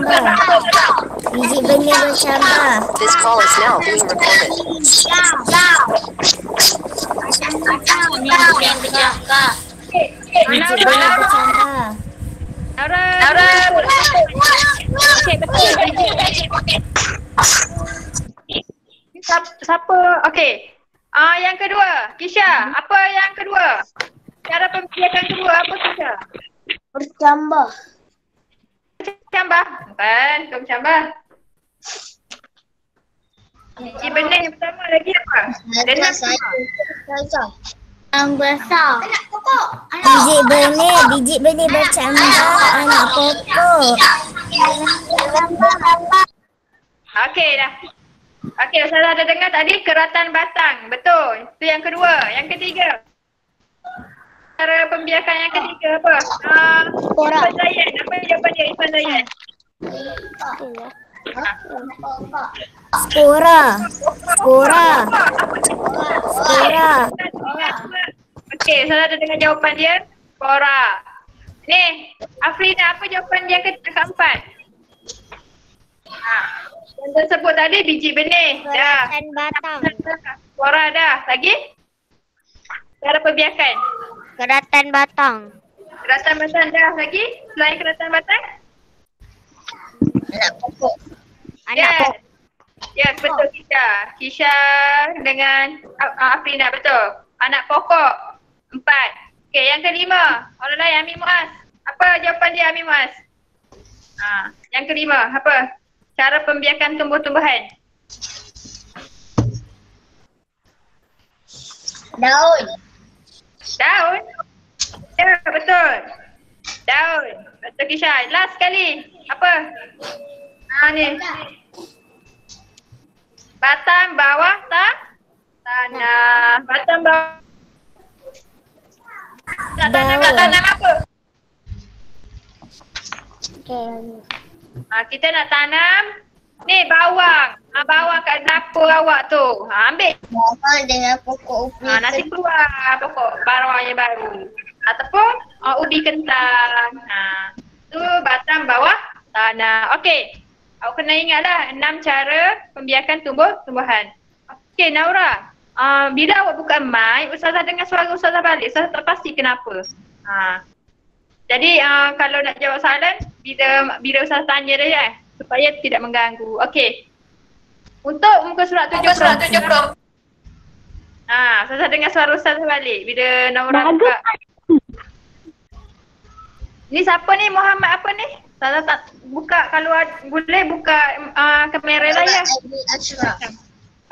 bercambah. Biji benih bercambah. This call is now being recorded. Biji benih bercambah. Okey, betul. Siapa? Okey. Yang kedua, Kisha. Apa yang kedua? Cara pembiakan kedua apa, Kisha? Bercambah. Bercambah. Bukan, kau bercambah. Biji benih yang pertama lagi apa? Dengar Yang besar. Biji benih bercambah. Anak pokok. Okey dah. Okey, saya ada dengar tadi keratan batang. Betul. Itu yang kedua. Yang ketiga. Cara pembiakan yang ketiga apa? Irfan Zayan. Apa jawapan dia Irfan Zayan? Spora. Okey, saya ada dengar jawapan dia. Spora. Ni, Afrina, apa jawapan dia keempat? Yang tersebut tadi biji benih. Dah. Keratan batang. Spora dah. Lagi? Cara pembiakan. Keratan batang. Keratan batang dah. Lagi? Selain keratan batang? Anak pokok. Yes, betul Kisha dengan Afrina, betul. Anak pokok. 4. Okey, yang kelima. Orang lain, Amin Muaz. Apa jawapan dia, Amin Muaz? Yang kelima, apa? Cara pembiakan tumbuh-tumbuhan. Daun. Ya, betul. Daun. Betul Kisha. Last sekali. Apa? Ni. Batang bawah tanah. Batang bawah. Nak tanam apa? Kita nak tanam ni bawang. Bawang kat dapur awak tu. Ambil. Bawang dengan pokok ubi. Nanti keluar pokok bawang yang baru. Ataupun ubi kentang. Tu batang bawah tanah. Okey. Awak kena ingatlah 6 cara pembiakan tumbuh-tumbuhan. Okey, Naura. Bila awak buka mic, Ustazah dengar suara Ustazah balik. Ustazah tak pasti kenapa. Jadi kalau nak jawab soalan, bila Ustazah tanya dia supaya tidak mengganggu. Okey. Untuk muka surat 70. Ustazah dengar suara Ustazah balik bila Naura buka. Ni siapa ni? Muhammad apa ni? Ustazah tak buka, kalau boleh buka kamera layar.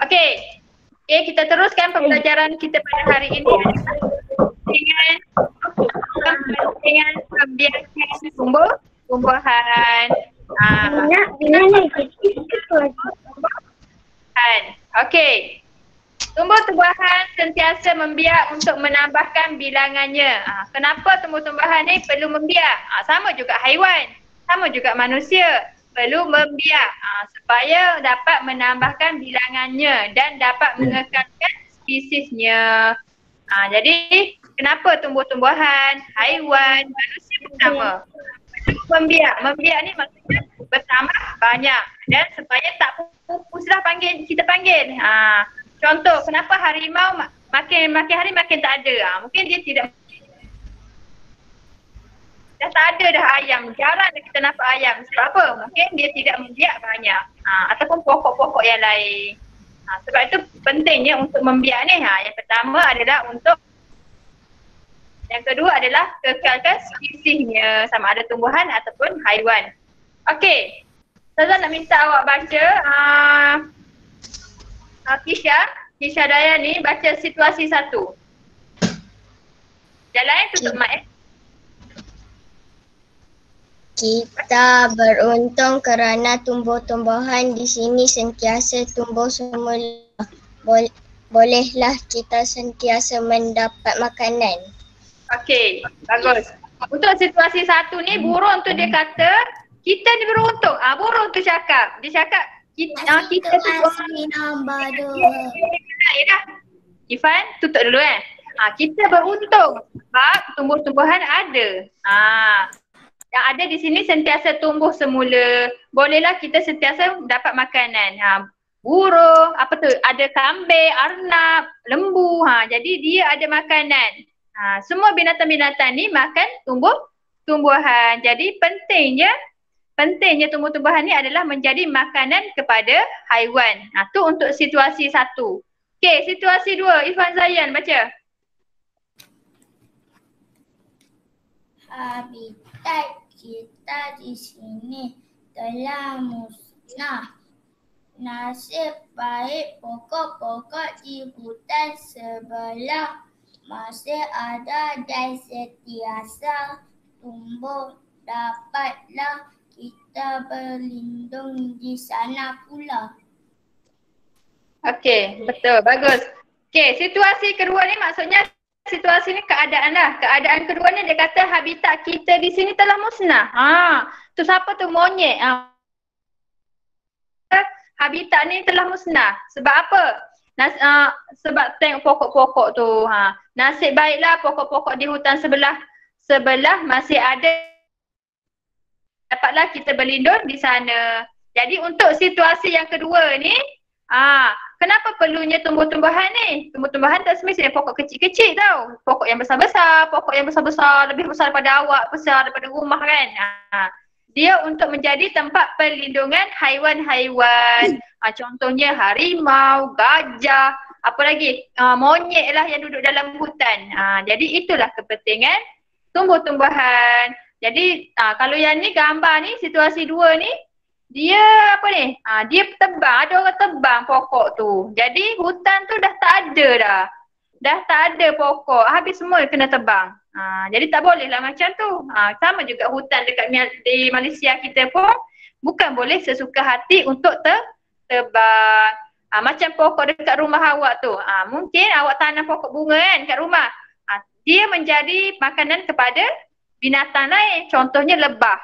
Okey. Okay, kita teruskan pembelajaran kita pada hari ini dengan pembiakan tumbuh-tumbuhan. Okey. Tumbuh-tumbuhan sentiasa membiak untuk menambahkan bilangannya. Kenapa tumbuh-tumbuhan ni perlu membiak? Sama juga haiwan, sama juga manusia. Perlu membiak supaya dapat menambahkan bilangannya dan dapat mengekalkan spesiesnya. Jadi kenapa tumbuh-tumbuhan, haiwan, manusia bersama? Membiak. Membiak ni maksudnya bertambah banyak dan supaya tak pupuslah kita panggil. Contoh, kenapa harimau makin hari makin tak ada? Mungkin dia tidak. Dah tak ada dah ayam. Jarang dah kita nampak ayam. Sebab apa? Mungkin dia tidak membiak banyak. Ataupun pokok-pokok yang lain. Sebab itu pentingnya untuk membiak ni. Yang pertama adalah untuk, yang kedua adalah kekalkan spesiesnya. Sama ada tumbuhan ataupun haiwan. Okey. Saya nak minta awak baca Kisha Dayani baca situasi 1. Jalan tutup mic. Kita beruntung kerana tumbuh-tumbuhan di sini sentiasa tumbuh semula. Bolehlah kita sentiasa mendapat makanan. Okey, bagus. Untuk situasi 1 ni, burung tu dia kata kita ni beruntung. Burung tu cakap. Dia cakap kita tu Ifan, tutup dulu Kita beruntung sebab tumbuh-tumbuhan ada. yang ada di sini sentiasa tumbuh semula. Bolehlah kita sentiasa dapat makanan. Burung, apa tu, ada kambing, arnab, lembu. Jadi dia ada makanan. Semua binatang-binatang ni makan tumbuhan. Jadi pentingnya tumbuh-tumbuhan ni adalah menjadi makanan kepada haiwan. Tu untuk situasi 1. Okey, situasi 2, Irfan Zayan baca. Habitat kita di sini telah musnah. Nasib baik pokok-pokok di hutan sebelah masih ada dan sentiasa tumbuh. Dapatlah kita berlindung di sana pula. Okey, betul. Bagus. Okey, situasi kedua ni maksudnya situasi ni keadaan lah. Keadaan kedua ni dia kata habitat kita di sini telah musnah. Tu siapa tu? Monyet. Habitat ni telah musnah. Sebab apa? Sebab tengok pokok-pokok tu. Nasib baiklah pokok-pokok di hutan sebelah masih ada. Dapatlah kita berlindung di sana. Jadi untuk situasi yang kedua ni, kenapa perlunya tumbuh-tumbuhan ni? Tumbuh-tumbuhan tak semestinya pokok kecil-kecil tau. Pokok yang besar-besar, lebih besar daripada awak, besar daripada rumah kan. Dia untuk menjadi tempat perlindungan haiwan-haiwan. Contohnya harimau, gajah, apa lagi? Monyet lah yang duduk dalam hutan. Jadi itulah kepentingan tumbuh-tumbuhan. Jadi kalau yang ni gambar ni, situasi 2 ni, dia apa ni? Dia tebang, ada orang tebang pokok tu. Jadi hutan tu dah tak ada dah. Dah tak ada pokok, habis semua kena tebang. Jadi tak boleh lah macam tu. Sama juga hutan dekat di Malaysia kita pun bukan boleh sesuka hati untuk tebang. Macam pokok dekat rumah awak tu. Mungkin awak tanam pokok bunga kan kat rumah. Dia menjadi makanan kepada binatang lain. Contohnya lebah.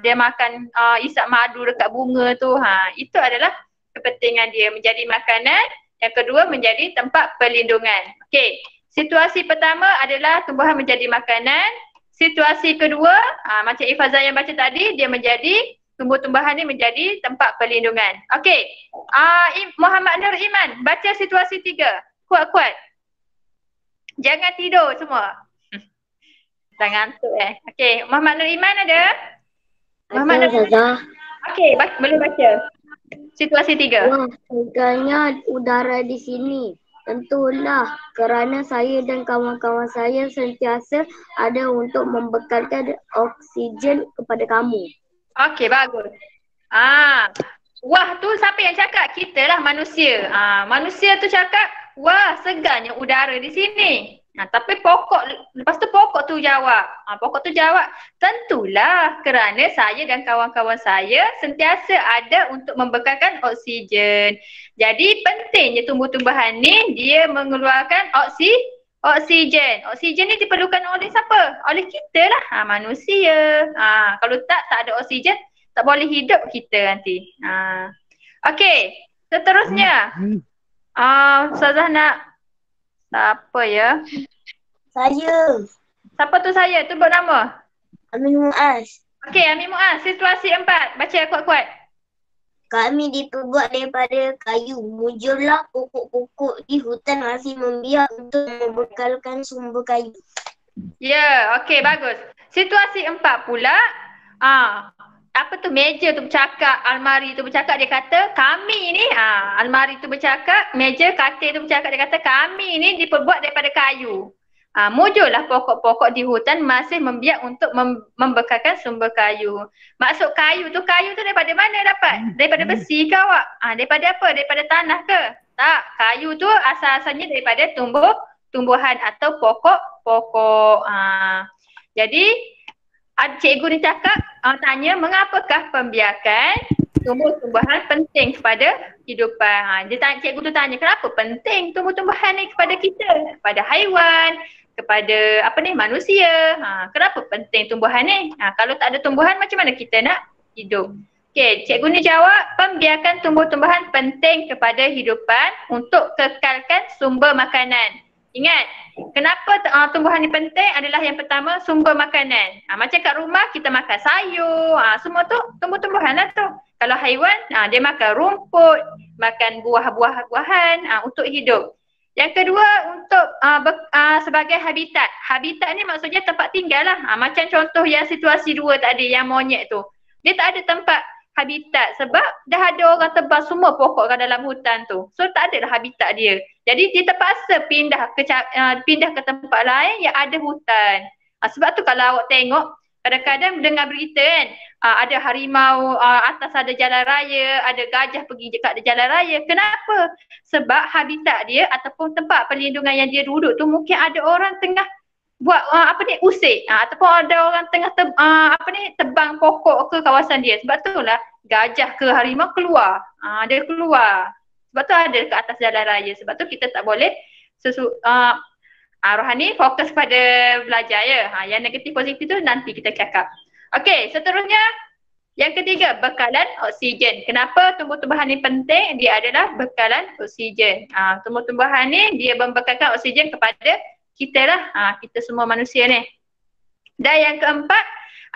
Dia makan isap madu dekat bunga tu. Itu adalah kepentingan dia menjadi makanan. Yang kedua menjadi tempat perlindungan. Okey. Situasi pertama adalah tumbuhan menjadi makanan. Situasi kedua, macam Ifazah yang baca tadi, dia menjadi tumbuh-tumbuhan ni menjadi tempat perlindungan. Okey. Muhammad Nur Iman, baca situasi 3. Kuat-kuat. Jangan tidur semua. Dah ngantuk Okey, Muhammad Nur Iman ada? Muhammad Nur Iman. Okey, boleh baca. Situasi 3. Wah, segarnya udara di sini. Tentulah kerana saya dan kawan-kawan saya sentiasa ada untuk membekalkan oksigen kepada kamu. Okey, bagus. Wah, tu siapa yang cakap? Kita lah manusia. Manusia tu cakap, wah segarnya udara di sini. Tapi lepas tu pokok tu jawab. Pokok tu jawab, tentulah kerana saya dan kawan-kawan saya sentiasa ada untuk membekalkan oksigen. Jadi pentingnya tumbuh-tumbuhan ni dia mengeluarkan oksigen. Oksigen ni diperlukan oleh siapa? Oleh kita lah, manusia. Kalau tak ada oksigen, tak boleh hidup kita nanti. Okey, seterusnya. Ustazah nak siapa ya? Saya. Siapa tu saya? Tu buat nama. Amin Muaz. Okey, Amin Muaz. Situasi 4. Baca kuat-kuat. Kami diperbuat daripada kayu. Muncullah pokok-pokok di hutan masih membiak untuk membekalkan sumber kayu. Ya, okey, bagus. Situasi 4 pula. Apa tu, meja tu bercakap, almari tu bercakap, dia kata kami ni, almari tu bercakap, meja, katil tu bercakap, dia kata kami ni diperbuat daripada kayu. Muncullah pokok-pokok di hutan masih membiak untuk membekalkan sumber kayu. Maksud kayu tu daripada mana dapat? Daripada besi ke awak? Daripada apa? Daripada tanah ke? Tak, kayu tu asal-asalnya daripada tumbuhan atau pokok-pokok. Jadi cikgu ni cakap, tanya mengapakah pembiakan tumbuh-tumbuhan penting kepada kehidupan. Cikgu tu tanya kenapa penting tumbuh-tumbuhan ni kepada kita, kepada haiwan, kepada manusia. Kenapa penting tumbuhan ni? Kalau tak ada tumbuhan macam mana kita nak hidup? Okey, cikgu ni jawab pembiakan tumbuh-tumbuhan penting kepada hidupan untuk kekalkan sumber makanan. Ingat, kenapa tumbuhan ni penting adalah yang pertama sumber makanan. Macam kat rumah kita makan sayur, semua tu tumbuh-tumbuhan lah tu. Kalau haiwan, dia makan rumput, makan buah-buahan untuk hidup. Yang kedua untuk sebagai habitat. Habitat ni maksudnya tempat tinggal lah. Macam contoh yang situasi 2 tadi yang monyet tu. Dia tak ada tempat habitat sebab dah ada orang tebas semua pokok kat dalam hutan tu. So tak ada lah habitat dia. Jadi dia terpaksa pindah ke tempat lain yang ada hutan. Sebab tu kalau awak tengok kadang-kadang dengar berita kan, ada harimau atas ada jalan raya, ada gajah pergi dekat jalan raya. Kenapa? Sebab habitat dia ataupun tempat perlindungan yang dia duduk tu mungkin ada orang tengah buat usik ataupun ada orang tengah tebang pokok ke kawasan dia. Sebab tu lah gajah ke harimau keluar. Dia keluar. Sebab tu ada ke atas jalan raya. Sebab tu kita tak boleh Rohani fokus pada belajar ya. Yang negatif positif tu nanti kita cakap. Okey, seterusnya yang ketiga, bekalan oksigen. Kenapa tumbuh-tumbuhan ni penting? Dia adalah bekalan oksigen. Tumbuh-tumbuhan ni dia membekalkan oksigen kepada kita lah, kita semua manusia ni. Dan yang keempat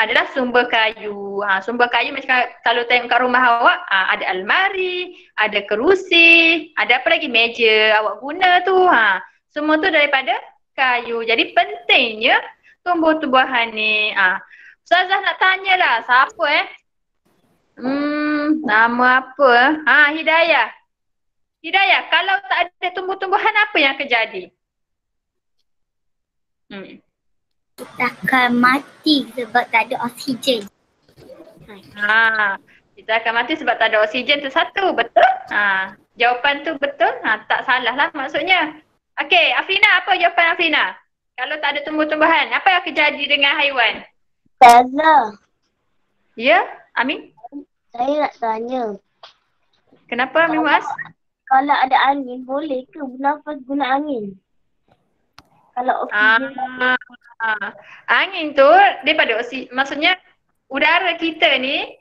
adalah sumber kayu. Sumber kayu macam kalau tengok kat rumah awak, ada almari, ada kerusi, ada apa lagi, meja awak guna tu. Semua tu daripada kayu. Jadi pentingnya tumbuh-tumbuhan ni. Ustazah nak tanyalah, siapa nama apa? Hidayah. Hidayah, kalau tak ada tumbuh-tumbuhan apa yang akan jadi? Kita akan mati sebab tak ada oksigen. Kita akan mati sebab tak ada oksigen tu satu, betul? Jawapan tu betul? Tak salah lah maksudnya. Okey, Afrina, apa jawapan Afrina? Kalau tak ada tumbuh-tumbuhan, apa yang akan jadi dengan haiwan? Ustazah. Ya, Amin? Saya nak tanya. Kenapa Amin Muaz? Kalau ada angin, boleh ke bernafas guna angin? Kalau oksigen. Angin tu daripada oksigen, maksudnya udara kita ni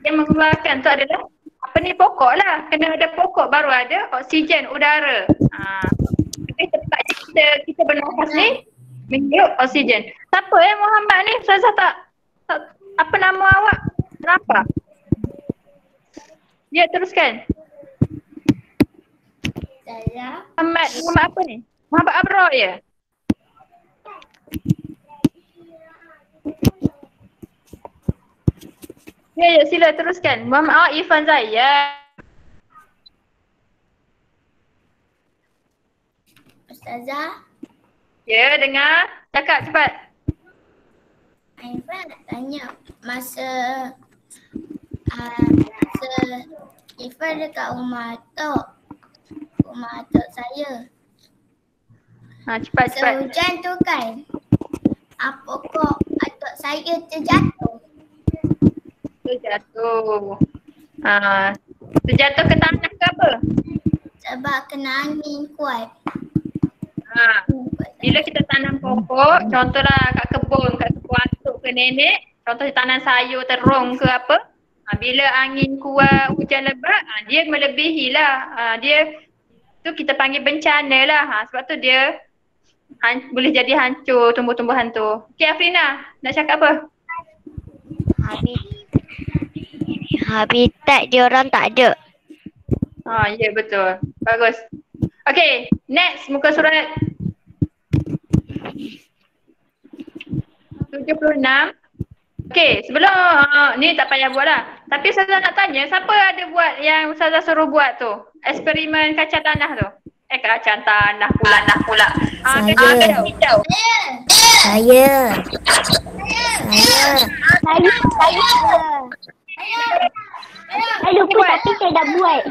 yang mengeluarkan tu adalah pokok lah. Kena ada pokok baru ada oksigen udara. Tapi tempatnya kita bernafas ni menghirup oksigen. Siapa Muhammad ni? Ustazah tak apa nama awak? Kenapa? Ya, teruskan. Saya Muhammad apa ni? Muhammad Abrar ya? Ya, sila teruskan. Muhammad Irfan Zaya. Ustazah. Ya, dengar. Cakap cepat. Irfan nak tanya masa Irfan dekat rumah atuk saya. Cepat. Hujan tu kan, pokok atuk saya terjatuh. Terjatuh ke tanah ke apa? Sebab kena angin kuat. Bila kita tanam pokok, contohlah kat kebun atuk ke nenek, contoh tanam sayur terung ke apa, bila angin kuat, hujan lebat, dia melebihi lah. Dia tu kita panggil bencana lah. Sebab tu dia boleh jadi hancur tumbuh-tumbuhan tu. Okey Afrina, nak cakap apa? Habitat dia orang tak ada. Ya betul. Bagus. Okey, next muka surat 76. Okey, sebelum ni tak payah buat lah. Tapi Ustazah nak tanya, siapa ada buat yang Ustazah suruh buat tu? Eksperimen kacang tanah tu. Kacang tanah pula. Saya. Saya lupa tapi saya dah buat.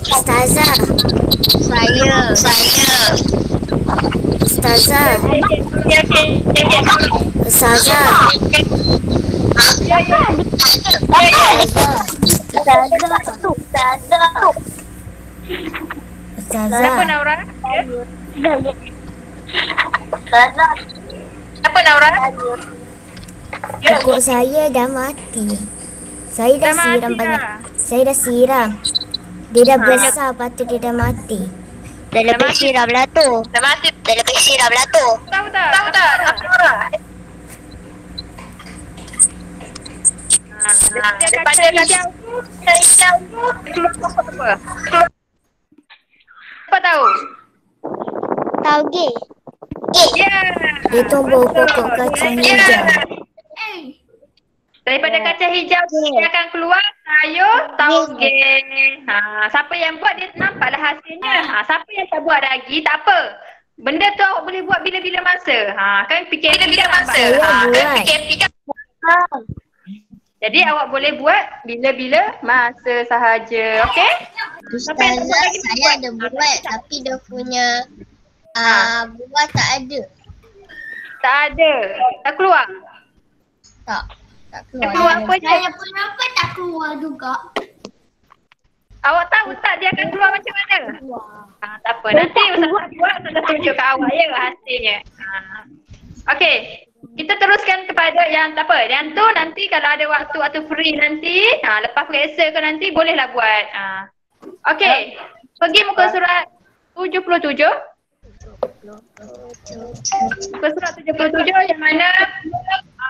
Ustazah. Saya. Ustazah. Siapa Naura? Siapa Naura? Pokok saya dah mati. Saya dah siram banyak. Saya dah siram. Dia dah besar, lepas tu dia dah mati. Dah lebih siram lah tu. Dah lebih siram lah tu. Tahu tak? Apa orang? Depan dia hijau tu, keluar pokok apa? Apa tahu? Tahu ke? Ya. Dia tumbuh pokok kacang hijau. Daripada kacang hijau tu dia akan keluar sayur tauge. Siapa yang buat dia nampaklah hasilnya. Siapa yang tak buat lagi tak apa. Benda tu awak boleh buat bila-bila masa. Kan fikir bila-bila masa. Jadi awak boleh buat bila-bila masa sahaja. Okey? Ustazah, saya ada buat tapi dia punya buah tak ada. Tak ada. Tak keluar. Tak Dia keluar. keluar apa je? Saya pun apa tak keluar juga. Awak tahu tak dia akan keluar macam mana? Tak apa. Nanti Ustazah buat, Ustazah tunjuk kat awak ya hasilnya. Okey. Kita teruskan kepada yang tak apa. Yang tu nanti kalau ada waktu free nanti, lepas periksa ke nanti bolehlah buat. Okey. Pergi muka surat 77. Muka surat 77 yang mana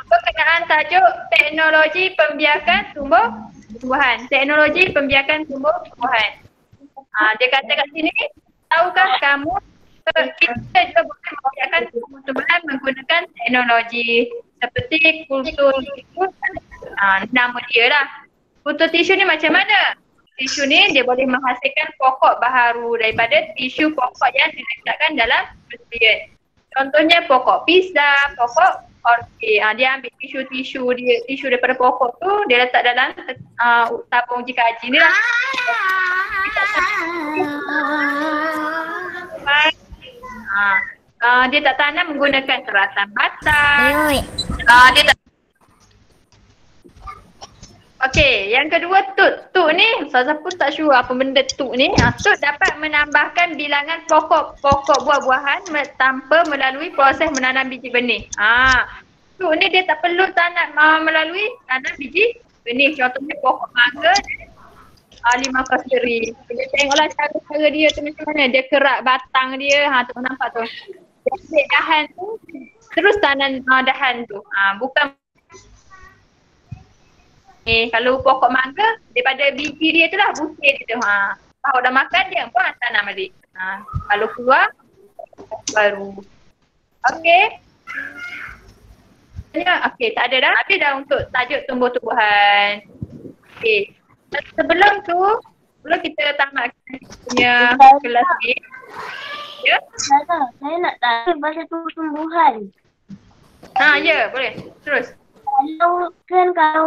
berkenaan tajuk teknologi pembiakan tumbuhan. Teknologi pembiakan tumbuhan. Dia kata kat sini, tahukah kamu kita juga boleh membiarkan tumbuhan menggunakan teknologi seperti kultur tisu. Nama dia lah. Kultur tisu ni macam mana? Tisu ni dia boleh menghasilkan pokok baharu daripada tisu pokok yang diletakkan dalam persediaan. Contohnya pokok pisang, pokok orkid. Dia ambil tisu daripada pokok tu dia letak dalam tabung uji kaji ni lah. Dia tak tanam menggunakan seratan batang. Okey, yang kedua tut. Tut ni Ustazah pun tak sure apa benda tut ni. Tut dapat menambahkan bilangan pokok buah-buahan tanpa melalui proses menanam biji benih. Tut ni dia tak perlu tanam melalui tanam biji benih. Contohnya pokok mangga lima kasteri. Kita tengoklah cara dia tu macam mana. Dia kerak batang dia. Tu nampak tu. Dia ambil dahan tu terus tanam dahan tu. Bukan kalau pokok mangga daripada biji dia tu lah butir dia tu. Kalau dah makan dia pun tanam balik. Kalau keluar baru. Okey. Okey, tak ada dah. Habis dah untuk tajuk tumbuh-tumbuhan. Okey. Sebelum kita tamatkan punya kelas ni. Ya? Saya nak tahu pasal tumbuh-tumbuhan. Ya, boleh. Terus. Kalau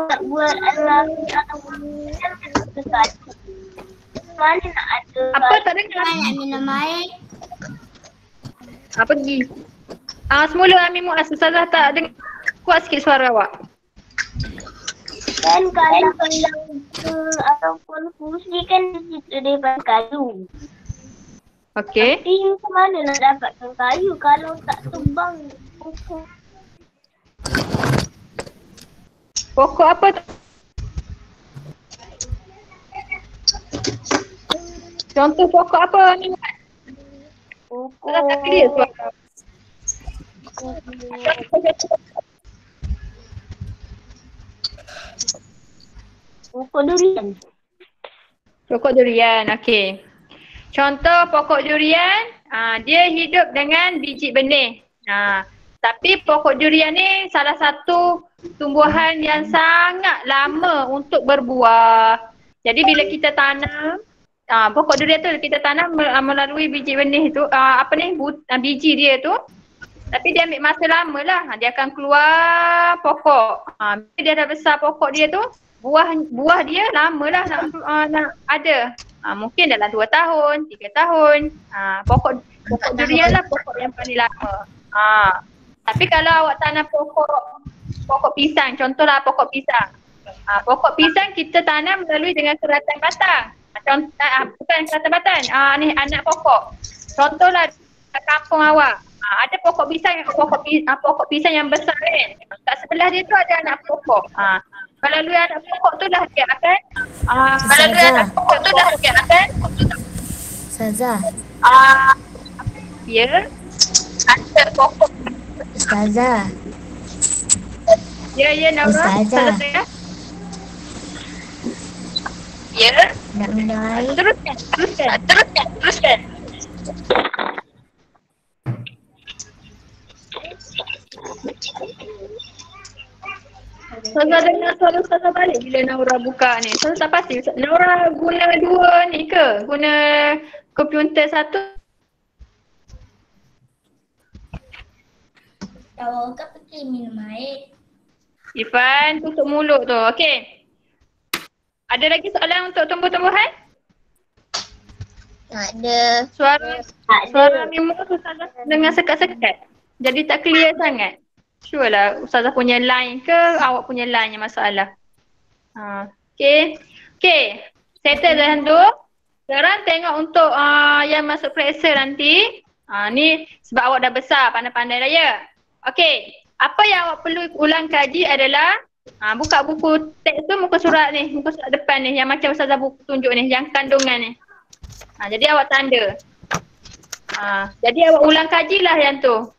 tak buat alami atau dekat mana nak ada Apa tak dengar? nak minum air. Pergi. Semula Amin Muaz, Ustazah tak dengar. Kuat sikit suara awak. Kan kalau ataupun kursi kan di situ daripada kayu. Okey. Tapi macam mana nak dapatkan kayu kalau tak tebang pokok? Pokok apa tu? Contoh pokok apa ni? Pokok Tak clear suara. pokok durian. Pokok durian, okey. Contoh pokok durian, dia hidup dengan biji benih. Tapi pokok durian ni salah satu tumbuhan yang sangat lama untuk berbuah. Jadi bila kita tanam, pokok durian tu kita tanam melalui biji benih tu, biji dia tu. Tapi dia ambil masa lama lah, dia akan keluar pokok. Bila dia dah besar pokok dia tu, buah dia lama lah nak ada. Mungkin dalam 2 tahun, 3 tahun. Pokok durian lah pokok yang paling lama. Tapi kalau awak tanam pokok pisang, contohlah pokok pisang. Pokok pisang kita tanam melalui dengan seratan batang. Bukan seratan batang, ni anak pokok. Contohlah kampung awak. Ada pokok pisang yang besar kan. Kat sebelah dia tu ada anak pokok. Melalui anak pokok tu dah dia akan melalui anak pokok tu dah dia akan Ustazah. ya anak pokok. Ustazah. Ya Naura. Ustazah. Ya. Nak minum air? Teruskan. Ustazah dengar suara Ustazah balik bila Naura buka ni. Ustazah tak pasti. Naura guna dua ni ke? Guna komputer satu? Tahu ke pergi minum air? Irfan, tutup mulut tu. Okey. Ada lagi soalan untuk tumbuh-tumbuhan? Tak ada. Suara Mimo Ustazah dengar sekat-sekat. Jadi tak clear sangat. Sure lah Ustazah punya line ke awak punya line yang masalah. Okay. Settle dah tu. Sekarang tengok untuk yang masuk periksa nanti. Ni sebab awak dah besar, pandai-pandai dah ya. Okay. Apa yang awak perlu ulang kaji adalah buka buku teks tu, muka surat ni, muka surat depan ni yang macam Ustazah tunjuk ni, yang kandungan ni. Jadi awak tanda. Jadi awak ulang kajilah yang tu.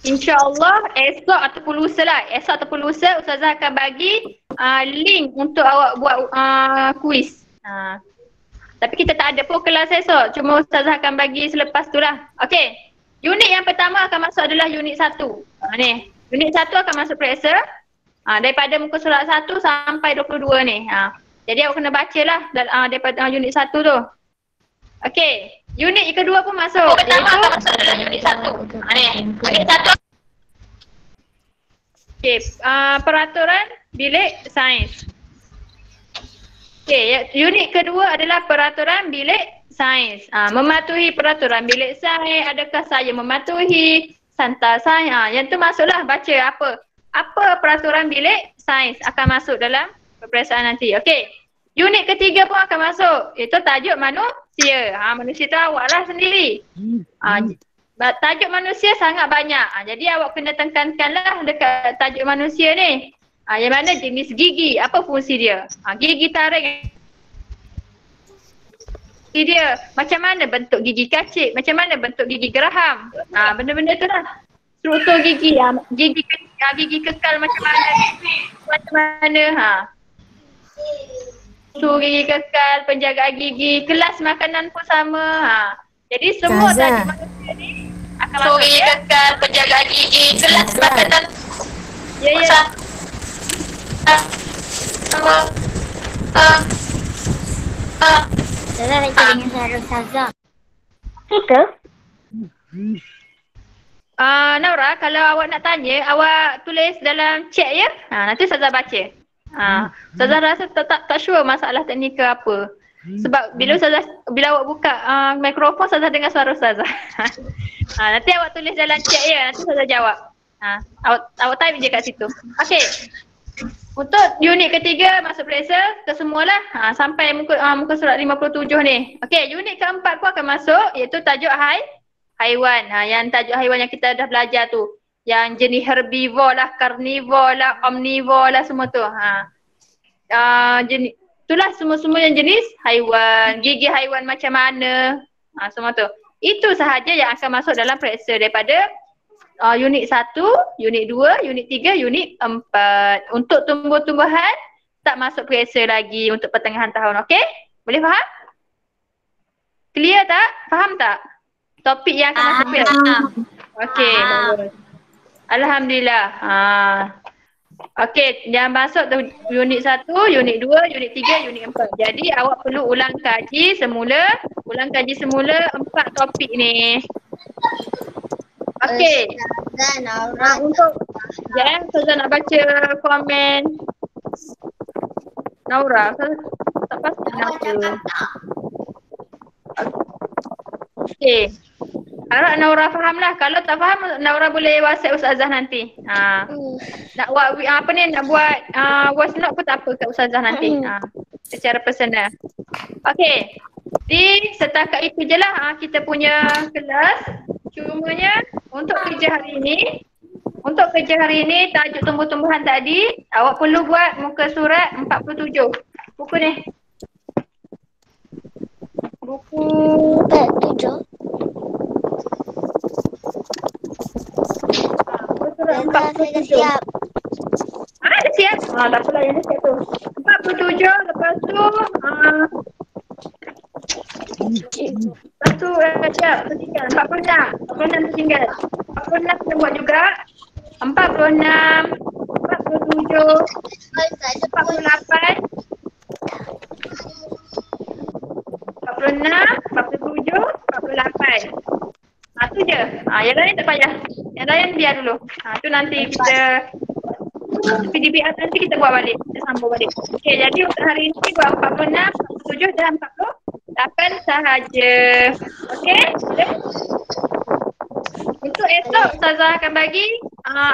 InsyaAllah esok ataupun lusa lah. Esok ataupun lusa Ustazah akan bagi link untuk awak buat kuis. Tapi kita tak ada pun kelas esok. Cuma Ustazah akan bagi selepas tu lah. Okay. Unit yang pertama akan masuk adalah unit 1. Ni. Unit 1 akan masuk periksa. Daripada muka surat 1 sampai 22 ni. Jadi awak kena baca lah daripada unit 1 tu. Okay. Unit yang kedua pun masuk. Pertama akan masuk dalam unit 1. Ni. Unit 1. Okay. Peraturan bilik sains. Okay. Unit kedua adalah peraturan bilik sains. Mematuhi peraturan bilik sains. Adakah saya mematuhi? Santar sains. Yang tu masuklah baca apa peraturan bilik sains akan masuk dalam peperiksaan nanti. Okey. Unit ketiga pun akan masuk. Itu tajuk manusia. Manusia tu awak lah sendiri. Tajuk manusia sangat banyak. Jadi awak kena tekankanlah dekat tajuk manusia ni. Yang mana jenis gigi, apa fungsi dia? Gigi taring dia, macam mana bentuk gigi kacip, macam mana bentuk gigi geraham. Benda-benda tu lah. Struktur gigi, gigi kekal macam mana. Struktur gigi kekal, penjagaan gigi, kelas makanan pun sama. Jadi semua tajuk manusia ni akan masuk gigi kekal, penjagaan gigi, kelas makanan. Ya. Ustazah nak dengan suara Ustazah. Kita? Naura, kalau awak nak tanya, awak tulis dalam chat ya. Nanti Ustazah baca. Ustazah rasa tak sure masalah teknikal apa. Sebab bila awak buka mikrofon, Ustazah dengar suara Ustazah. Nanti awak tulis dalam chat ya, nanti Ustazah jawab. Awak type je kat situ. Okey. Untuk unit ketiga masuk periksa kesemualah sampai muka surat 57 ni. Okey, unit keempat pun akan masuk iaitu tajuk haiwan. Yang tajuk haiwan yang kita dah belajar tu. Yang jenis herbivore lah, carnivore lah, omnivore lah semua tu. Itulah semua yang jenis haiwan, gigi haiwan macam mana. Semua tu. Itu sahaja yang akan masuk dalam periksa daripada unit 1, unit 2, unit 3, unit 4. Untuk tumbuh-tumbuhan tak masuk periksa lagi untuk pertengahan tahun. Okey? Boleh faham? Clear tak? Faham tak? Topik yang akan masuk periksa. Okey. Alhamdulillah. Okey, yang masuk tu unit 1, unit 2, unit 3, unit 4. Jadi awak perlu ulang kaji semula 4 topik ni. Okey. Untuk Ustazah nak baca komen Naura. Tak pasti kenapa. Okey. Harap Naura faham lah. Kalau tak faham, Naura boleh WhatsApp Ustazah nanti. Nak buat nak buat voice note pun tak apa kat Ustazah nanti. Secara personal. Okey. Di setakat itu je lah kita punya kelas. Cumanya untuk kerja hari ini, Untuk kerja hari ini, tajuk tumbuh-tumbuhan tadi, awak perlu buat muka surat 47. Buku ni. Buku 47. muka surat Saya 47. siap. Dah siap? Tak apalah yang dah siap tu. 47, lepas tu, lepas tu siap, tertinggal. 46 tertinggal. 46 kita buat juga. 46, 47, 48, 46, 47, 48. Tu je. Yang lain tak payah. Yang lain biar dulu. Tu nanti kita PDBR nanti kita buat balik. Kita sambung balik. Okey, jadi untuk hari ini buat 46, 47 dan 48 sahaja. Okey? Boleh? Untuk esok Ustazah akan bagi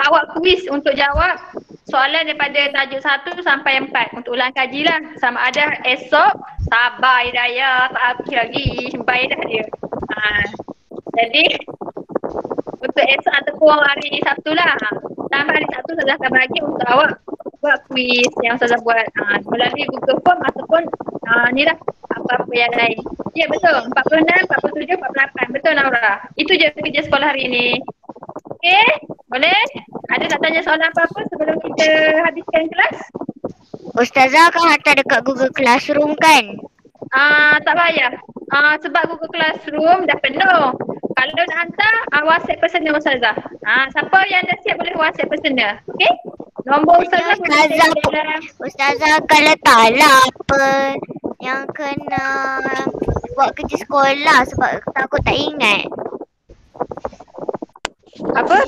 awak kuis untuk jawab soalan daripada tajuk 1 sampai 4 untuk ulang kaji lah. Sama ada esok, sabar Hidayah, tak habis lagi, baik dah dia. Jadi untuk esok ataupun hari Sabtu lah. Tambah hari Sabtu Ustazah akan bagi untuk awak buat kuis yang Ustazah buat melalui Google Form ataupun ni lah apa-apa yang lain. Ya betul, 46, 47, 48. Betul Naura. Itu je kerja sekolah hari ini. Okey, boleh? Ada nak tanya soalan apa-apa sebelum kita habiskan kelas? Ustazah akan hantar dekat Google Classroom kan? Tak payah. Sebab Google Classroom dah penuh. Kalau nak hantar, WhatsApp personal Ustazah. Siapa yang dah siap boleh WhatsApp personal. Okey? Nombor Ustazah Ustazah akan letaklah apa yang kena buat kerja sekolah sebab takut tak ingat. apa?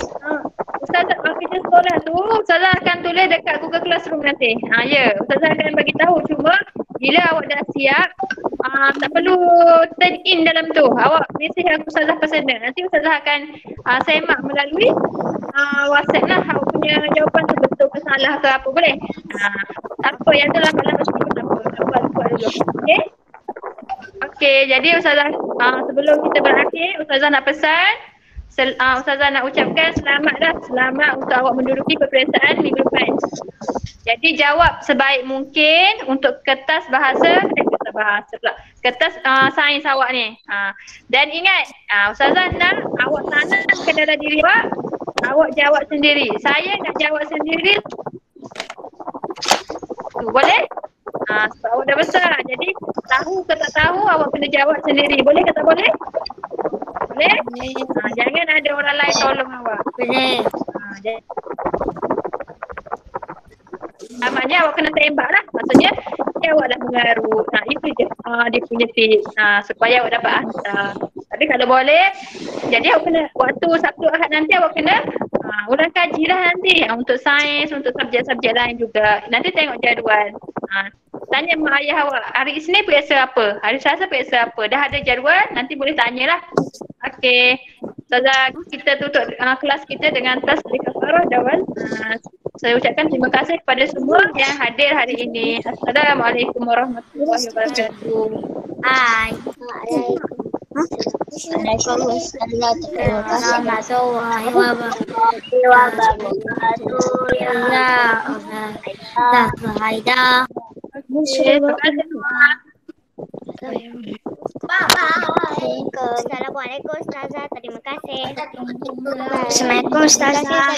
Ustazah kerja sekolah tu Ustazah akan tulis dekat Google Classroom nanti. Ya, Ustazah akan bagi tahu, cuma bila awak dah siap tak perlu turn in dalam tu. Awak mesej aku Ustazah personal. Nanti Ustazah akan semak melalui WhatsApp lah awak punya jawapan tu betul ke salah ke apa, boleh? Apa yang tu lambat-lambat sikit apa. Buat dulu. Okey? Okey, jadi Ustazah sebelum kita berakhir, Ustazah nak pesan, Ustazah nak ucapkan selamat untuk awak menduduki peperiksaan minggu depan. Jadi jawab sebaik mungkin untuk kertas sains awak ni. Dan ingat, Ustazah nak awak tanam ke dalam diri awak jawab sendiri. Saya nak jawab sendiri. Tu boleh? Sebab awak dah besar. Jadi tahu ke tak tahu awak kena jawab sendiri. Boleh ke tak boleh? Boleh? Jangan ada orang lain tolong awak. Boleh. Maknanya awak kena tembak lah. Maksudnya awak dah mengaruh. Itu je dia punya tips supaya awak dapat hantar. Tapi kalau boleh, jadi awak kena waktu Sabtu Ahad nanti awak kena ulang kaji lah nanti untuk sains, untuk subjek-subjek lain juga. Nanti tengok jadual. Tanya mak ayah awak, hari Isnin periksa apa? Hari Selasa periksa apa? Dah ada jadual, nanti boleh tanyalah. Okey. Ustazah, kita tutup kelas kita dengan tasbih kafarah dawal. Saya ucapkan terima kasih kepada semua yang hadir hari ini. Assalamualaikum warahmatullahi wabarakatuh. Hai. Waalaikumsalam. Terima kasih. Warahmatullahi wabarakatuh. Ya Allah. Dah Haida. Assalamualaikum Ustazah. Terima kasih. Assalamualaikum Ustazah.